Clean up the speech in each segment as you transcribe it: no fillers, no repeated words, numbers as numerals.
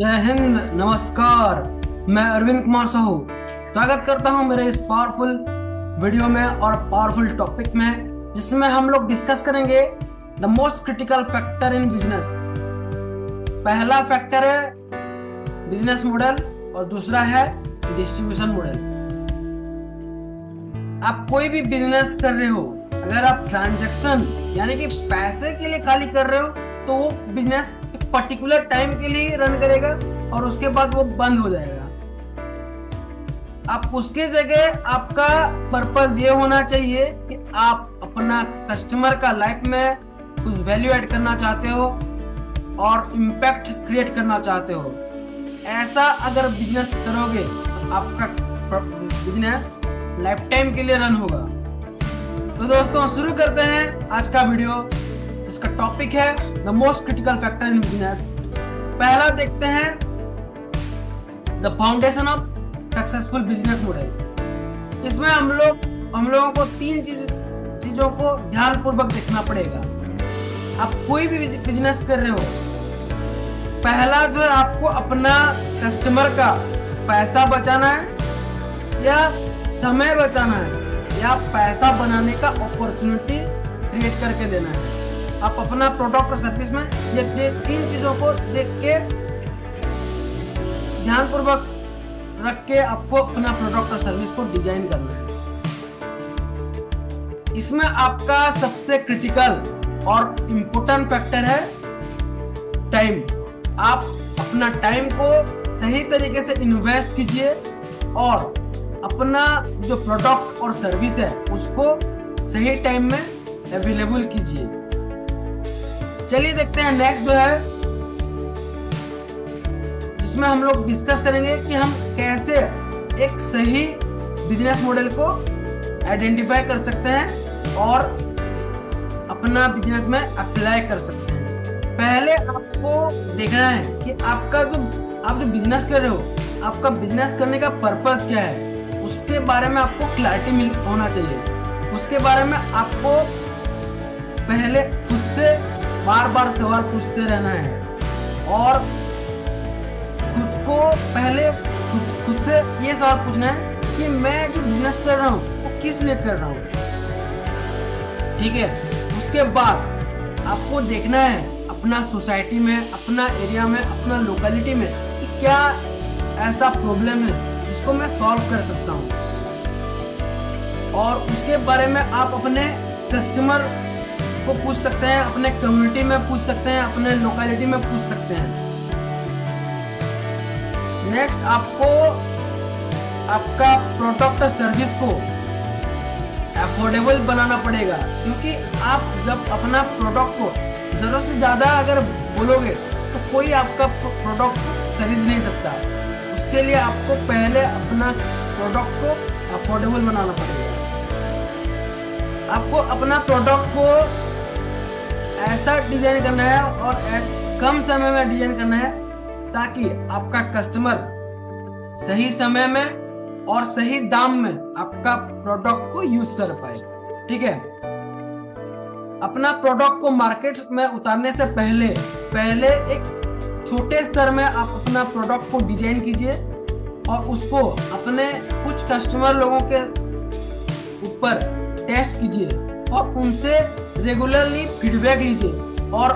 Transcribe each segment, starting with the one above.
जय हिंद, नमस्कार। मैं अरविंद कुमार साहू स्वागत करता हूं मेरे इस पावरफुल वीडियो में और पावरफुल टॉपिक में, जिसमें हम लोग डिस्कस करेंगे the most critical factor in business. पहला फैक्टर है बिजनेस मॉडल और दूसरा है डिस्ट्रीब्यूशन मॉडल। आप कोई भी बिजनेस कर रहे हो, अगर आप ट्रांजैक्शन यानी कि पैसे के लिए खाली कर रहे हो तो वो बिजनेस एक पर्टिकुलर टाइम के लिए रन करेगा और उसके बाद वो बंद हो जाएगा। आप उसके जगह आपका पर्पस ये होना चाहिए कि आप अपना कस्टमर का लाइफ में कुछ वैल्यू ऐड करना चाहते हो और इम्पैक्ट क्रिएट करना चाहते हो। ऐसा अगर बिजनेस करोगे तो आपका बिजनेस लाइफ टाइम के लिए रन होगा। तो दोस्तों, शुरू करते हैं आज का वीडियो, जिसका टॉपिक है the most critical factor in business. पहला देखते हैं the foundation of successful business model. इसमें हम लोगों को तीन चीजों को ध्यान पूर्वक देखना पड़ेगा। आप कोई भी बिजनेस कर रहे हो, पहला जो है आपको अपना कस्टमर का पैसा बचाना है या समय बचाना है या पैसा बनाने का अपॉर्चुनिटी क्रिएट करके देना है। आप अपना प्रोडक्ट और सर्विस में ये तीन चीजों को देख के ध्यानपूर्वक रख के आपको अपना प्रोडक्ट और सर्विस को डिजाइन करना है। इसमें आपका सबसे क्रिटिकल और इम्पोर्टेंट फैक्टर है टाइम। आप अपना टाइम को सही तरीके से इन्वेस्ट कीजिए और अपना जो प्रोडक्ट और सर्विस है उसको सही टाइम में अवेलेबल कीजिए। चलिए देखते हैं नेक्स्ट जो है, जिसमें हम लोग डिस्कस करेंगे कि हम कैसे एक सही बिजनेस मॉडल को आइडेंटिफाई कर सकते हैं और अपना बिजनेस में अप्लाई कर सकते हैं। पहले आपको देखना है कि आप जो बिजनेस कर रहे हो, आपका बिजनेस करने का पर्पस क्या है, उसके बारे में आपको क्लैरिटी होना चाहिए। उसके बारे में आपको पहले खुद से बार बार सवाल पूछते रहना है और खुद से ये सवाल पूछना है कि मैं जो बिजनेस कर रहा हूँ वो किस लिए कर रहा हूँ। ठीक है, उसके बाद आपको देखना है अपना सोसाइटी में, अपना एरिया में, अपना लोकेलिटी में कि क्या ऐसा प्रॉब्लम है जिसको मैं सॉल्व कर सकता हूँ। और उसके बारे में आप अपने कस्टमर को पूछ सकते हैं, अपने कम्युनिटी में पूछ सकते हैं, अपने लोकेलिटी में पूछ सकते हैं। नेक्स्ट, आपको आपका प्रोडक्ट और सर्विस को अफोर्डेबल बनाना पड़ेगा, क्योंकि आप जब अपना प्रोडक्ट को जरूरत से ज्यादा अगर बोलोगे तो कोई आपका प्रोडक्ट खरीद नहीं सकता। उसके लिए आपको पहले अपना प्रोडक्ट को अफोर्डेबल बनाना पड़ेगा। आपको अपना प्रोडक्ट को ऐसा डिजाइन करना है और कम समय में डिजाइन करना है ताकि आपका कस्टमर सही समय में और सही दाम में आपका प्रोडक्ट को यूज कर पाए। ठीक है, अपना प्रोडक्ट को मार्केट में उतारने से पहले एक छोटे स्तर में आप अपना प्रोडक्ट को डिजाइन कीजिए और उसको अपने कुछ कस्टमर लोगों के ऊपर टेस्ट कीजिए और उनसे रेगुलरली फीडबैक लीजिए और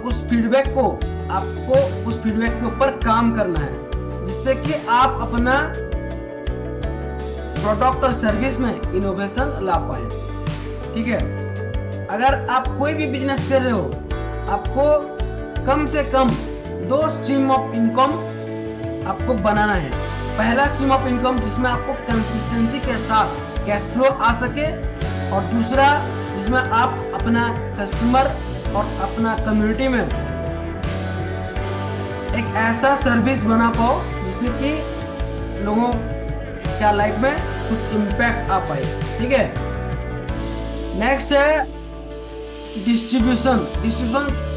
उस फीडबैक को आपको उस फीडबैक के ऊपर काम करना है, जिससे कि आप अपना प्रोडक्ट और सर्विस में इनोवेशन ला पाए। ठीक है, अगर आप कोई भी बिजनेस कर रहे हो, आपको कम से कम 2 स्ट्रीम ऑफ इनकम आपको बनाना है। पहला स्ट्रीम ऑफ इनकम जिसमें आपको कंसिस्टेंसी के साथ कैश फ्लो आ सके और दूसरा जिसमें आप अपना कस्टमर और अपना कम्युनिटी में एक ऐसा सर्विस बना पाओ जिससे कि लोगों क्या लाइफ में कुछ इम्पैक्ट आ पाए। ठीक है, नेक्स्ट है डिस्ट्रीब्यूशन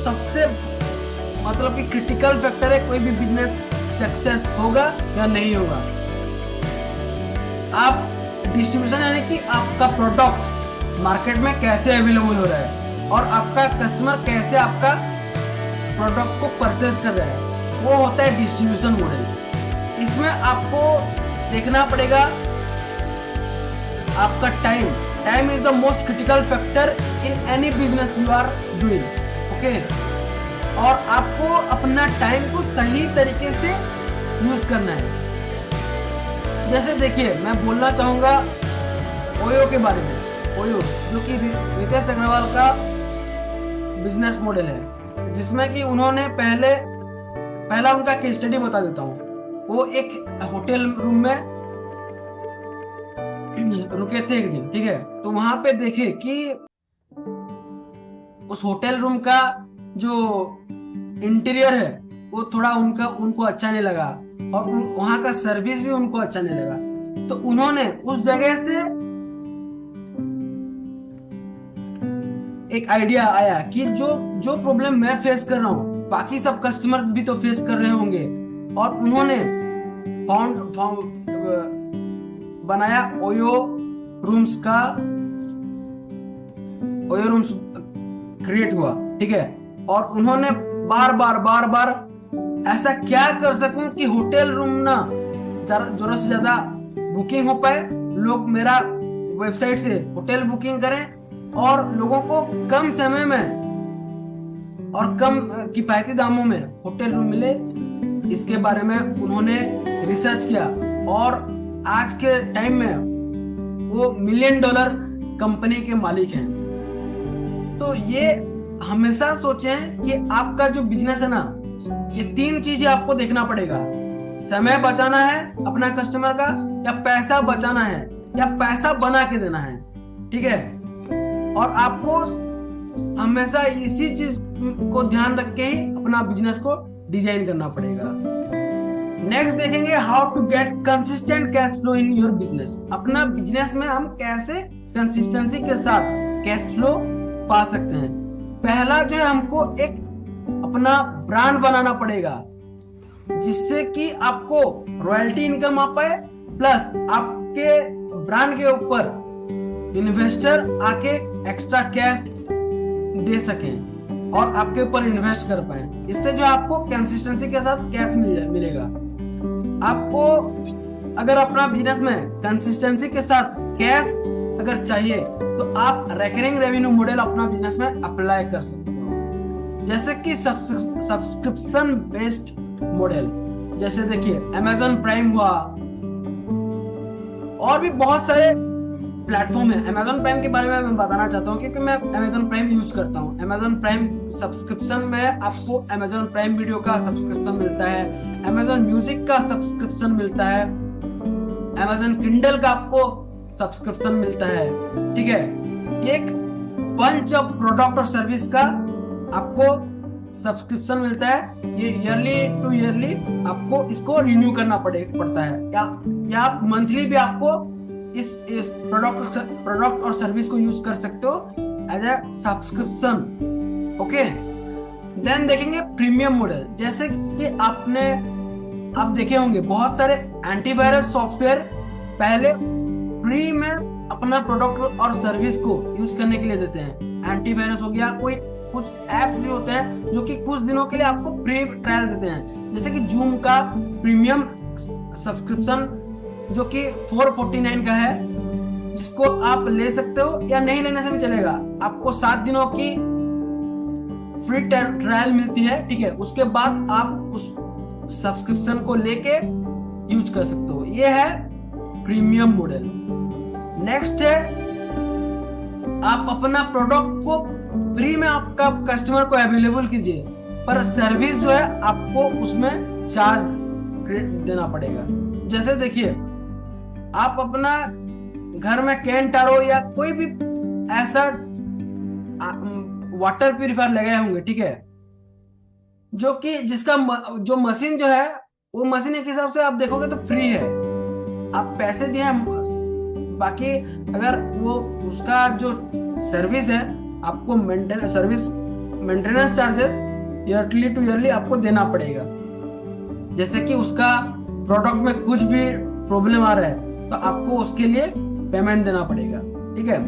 सबसे मतलब कि क्रिटिकल फैक्टर है, कोई भी बिजनेस सक्सेस होगा या नहीं होगा। आप डिस्ट्रीब्यूशन यानी कि आपका प्रोडक्ट मार्केट में कैसे अवेलेबल हो रहा है और आपका कस्टमर कैसे आपका प्रोडक्ट को परचेज कर रहा है। वो होता है डिस्ट्रीब्यूशन मॉडल। इसमें आपको देखना पड़ेगा आपका time is the most critical factor in any business you are doing, okay. और आपको अपना टाइम को सही तरीके से यूज करना है। जैसे देखिए, मैं बोलना चाहूंगा ओयो के बारे में। ओयो जो कि रितेश अग्रवाल का बिजनेस मॉडल है, जिसमें कि उन्होंने पहला उनका केस स्टडी बता देता हूँ। वो एक होटल रूम में रुके थे एक दिन, ठीक है। तो वहां पे देखे कि उस होटल रूम का जो इंटीरियर है वो थोड़ा उनको अच्छा नहीं लगा, और वहां का सर्विस भी उनको अच्छा नहीं लगा। तो उन्होंने उस जगह से एक आइडिया आया कि जो प्रॉब्लम मैं फेस कर रहा हूँ बाकी सब कस्टमर भी तो फेस कर रहे होंगे, और उन्होंने बनाया ओयो रूम्स क्रिएट हुआ, ठीक है। और उन्होंने बार बार ऐसा क्या कर सकूं कि होटल रूम ना जरूरत से ज्यादा बुकिंग हो पाए, लोग मेरा वेबसाइट से होटल बुकिंग करें और लोगों को कम समय में और कम किफायती दामों में होटल रूम मिले। इसके बारे में उन्होंने रिसर्च किया, और आज के टाइम में वो $1 मिलियन कंपनी के मालिक हैं। तो ये हमेशा सोचें कि आपका जो बिजनेस है ना, ये 3 चीजें आपको देखना पड़ेगा। समय बचाना है अपना कस्टमर का, या पैसा बचाना है, या पैसा बना के देना है, ठीक है। और आपको हमेशा इसी चीज को ध्यान रख के ही अपना बिजनेस को डिजाइन करना पड़ेगा। नेक्स्ट देखेंगे how to get consistent cash flow in your business. अपना बिजनेस में हम कैसे कंसिस्टेंसी के साथ कैश फ्लो पा सकते हैं। पहला जो है, हमको एक अपना ब्रांड बनाना पड़ेगा, जिससे कि आपको रॉयल्टी इनकम आ पाए, प्लस आपके ब्रांड के ऊपर इन्वेस्टर आके एक्स्ट्रा कैश दे सकें और आपके ऊपर इन्वेस्ट कर पाए। इससे जो आपको कंसिस्टेंसी के साथ कैश मिलेगा। आपको अगर अपना बिजनेस में कंसिस्टेंसी के साथ कैश अगर चाहिए, तो आप रिकरिंग रेवेन्यू मॉडल अपना बिजनेस में अप्लाई कर सकते हो, जैसे कि सब्सक्रिप्शन बेस्ड मॉडल। जैसे देखिए Amazon प्राइम हुआ, और भी बहुत सारे प्लेटफॉर्म है। Amazon प्राइम के बारे में मैं बताना चाहता हूँ, क्योंकि मैं Amazon प्राइम यूज करता हूँ। Amazon प्राइम सब्सक्रिप्शन में आपको Amazon प्राइम वीडियो का सब्सक्रिप्शन मिलता है, Amazon म्यूजिक का सब्सक्रिप्शन मिलता है, Amazon किंडल का आपको सब्सक्रिप्शन मिलता है, ठीक है। एक बंच ऑफ प्रोडक्ट और सर्विस का आपको सब्सक्रिप्शन मिलता है। ये ईयरली टू ईयरली आपको इसको रिन्यू करना पड़ता है, या आप मंथली भी आपको इस प्रोडक्ट और सर्विस को यूज कर सकते हो as a subscription, okay. Then देखेंगे प्रीमियम मॉडल। जैसे कि आप देखे होंगे बहुत सारे एंटीवायरस सॉफ्टवेयर पहले फ्री में अपना प्रोडक्ट और सर्विस को यूज करने के लिए देते हैं। एंटीवायरस हो गया, कोई कुछ ऐप भी होते हैं जो कि कुछ दिनों के लिए आपको फ्री ट्रायल देते हैं, जैसे कि जूम का प्रीमियम सब्सक्रिप्शन जो कि 449 का है, जिसको आप ले सकते हो या नहीं लेने से भी चलेगा। आपको 7 दिनों की फ्री ट्रायल मिलती है, ठीक है। उसके बाद आप उस सब्सक्रिप्शन को लेके यूज कर सकते हो। ये है प्रीमियम मॉडल। नेक्स्ट है, आप अपना प्रोडक्ट को फ्री में आपका कस्टमर को अवेलेबल कीजिए, पर सर्विस जो है आपको उसमें चार्ज देना पड़ेगा। जैसे देखिए, आप अपना घर में कैन टारो या कोई भी ऐसा वाटर प्यूरिफायर लगाए होंगे, ठीक है, जो कि जिसका जो मशीन जो है वो मशीन के हिसाब से आप देखोगे तो फ्री है, आप पैसे दिए हैं। बाकी अगर वो उसका जो सर्विस है आपको maintenance charges yearly to yearly आपको देना पड़ेगा। जैसे कि उसका प्रोडक्ट में कुछ भी प्रॉब्लम आ रहा है तो आपको उसके लिए पेमेंट देना पड़ेगा, ठीक है।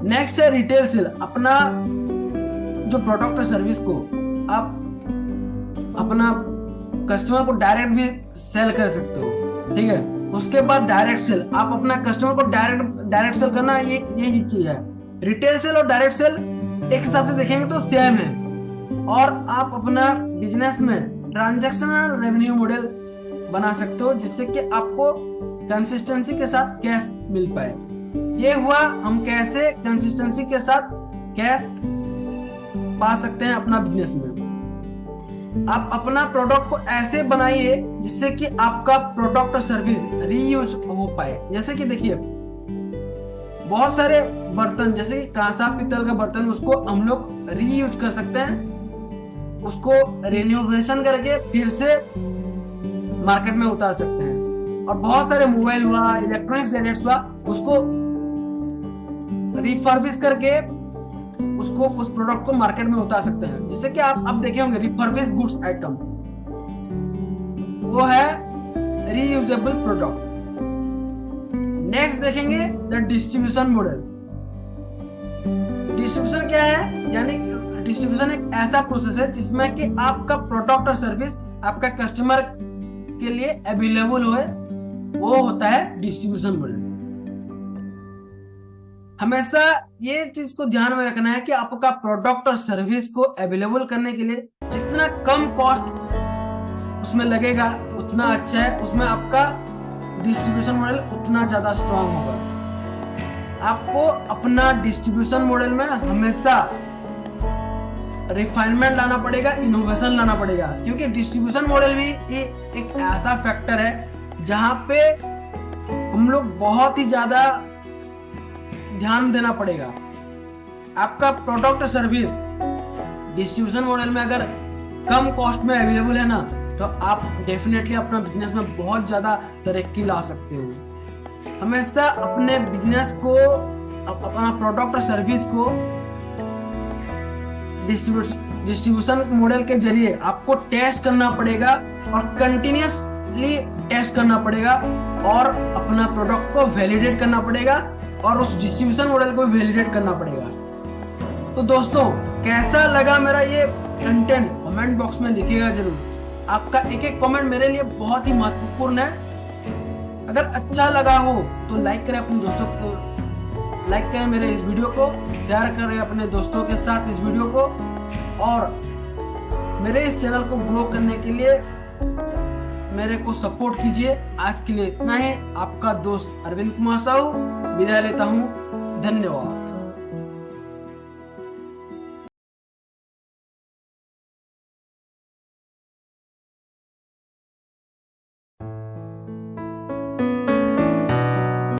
नेक्स्ट है रिटेल सेल। अपना जो प्रोडक्ट और सर्विस को आप अपना कस्टमर को डायरेक्ट भी सेल कर सकते हो, ठीक है। उसके बाद डायरेक्ट सेल, आप अपना कस्टमर को डायरेक्ट सेल करना, ये चीज है। रिटेल सेल और डायरेक्ट सेल एक हिसाब से देखेंगे तो सेम है। और आप अपना बिजनेस में ट्रांजैक्शनल रेवेन्यू मॉडल बना सकते हो, जिससे कि आपको कंसिस्टेंसी के साथ कैश मिल पाए। ये हुआ हम कैसे कंसिस्टेंसी के साथ कैश पा सकते हैं अपना बिजनेस में। आप अपना प्रोडक्ट को ऐसे बनाइए जिससे कि आपका प्रोडक्ट और सर्विस रीयूज हो पाए। जैसे कि देखिए, बहुत सारे बर्तन, जैसे कि कांसा पीतल का बर्तन, उसको हम लोग रीयूज कर सकते हैं, उसको रिन्यूवेशन करके फिर से मार्केट में उतार सकते हैं। और बहुत सारे मोबाइल हुआ, इलेक्ट्रॉनिक्स गैजेट्स हुआ, उसको रिफर्बिश करके उसको उस प्रोडक्ट को मार्केट में उतार सकते हैं, जिससे कि आप देखे होंगे रिफर्बिश गुड्स आइटम, वो है रीयूजेबल प्रोडक्ट। नेक्स्ट देखेंगे द डिस्ट्रीब्यूशन मॉडल। डिस्ट्रीब्यूशन क्या है? यानी डिस्ट्रीब्यूशन एक ऐसा प्रोसेस है जिसमें कि आपका प्रोडक्ट और सर्विस आपका कस्टमर के लिए अवेलेबल हो, वो होता है डिस्ट्रीब्यूशन मॉडल। हमेशा ये चीज को ध्यान में रखना है कि आपका प्रोडक्ट और सर्विस को अवेलेबल करने के लिए जितना कम कॉस्ट उसमें लगेगा उतना अच्छा है, उसमें आपका डिस्ट्रीब्यूशन मॉडल उतना ज्यादा स्ट्रांग होगा। आपको अपना डिस्ट्रीब्यूशन मॉडल में हमेशा रिफाइनमेंट लाना पड़ेगा, इनोवेशन लाना पड़ेगा, क्योंकि डिस्ट्रीब्यूशन मॉडल भी एक ऐसा फैक्टर है जहां पे हम लोग बहुत ही ज्यादा ध्यान देना पड़ेगा। आपका प्रोडक्ट सर्विस डिस्ट्रीब्यूशन मॉडल में अगर कम कॉस्ट में अवेलेबल है ना, तो आप डेफिनेटली अपना बिजनेस में बहुत ज्यादा तरक्की ला सकते हो। हमेशा अपने बिजनेस को, अपना प्रोडक्ट और सर्विस को डिस्ट्रीब्यूशन मॉडल के जरिए आपको टेस्ट करना पड़ेगा और कंटिन्यूसली टेस्ट करना पड़ेगा और अपना प्रोडक्ट को वैलिडेट करना पड़ेगा और उस डिस्ट्रीब्यूशन मॉडल को वैलिडेट करना पड़ेगा। तो दोस्तों, कैसा लगा मेरा ये कंटेंट कमेंट बॉक्स में लिखिएगा जरूर। आपका एक एक कमेंट मेरे लिए बहुत ही महत्वपूर्ण है। अगर अच्छा लगा हो तो लाइक करें, अपने दोस्तों को लाइक करें, मेरे इस वीडियो को शेयर करें अपने दोस्तों के साथ इस वीडियो को, और मेरे इस चैनल को ग्रो करने के लिए मेरे को सपोर्ट कीजिए। आज के लिए इतना ही। आपका दोस्त अरविंद कुमार साहू विदाई लेता हूँ। धन्यवाद।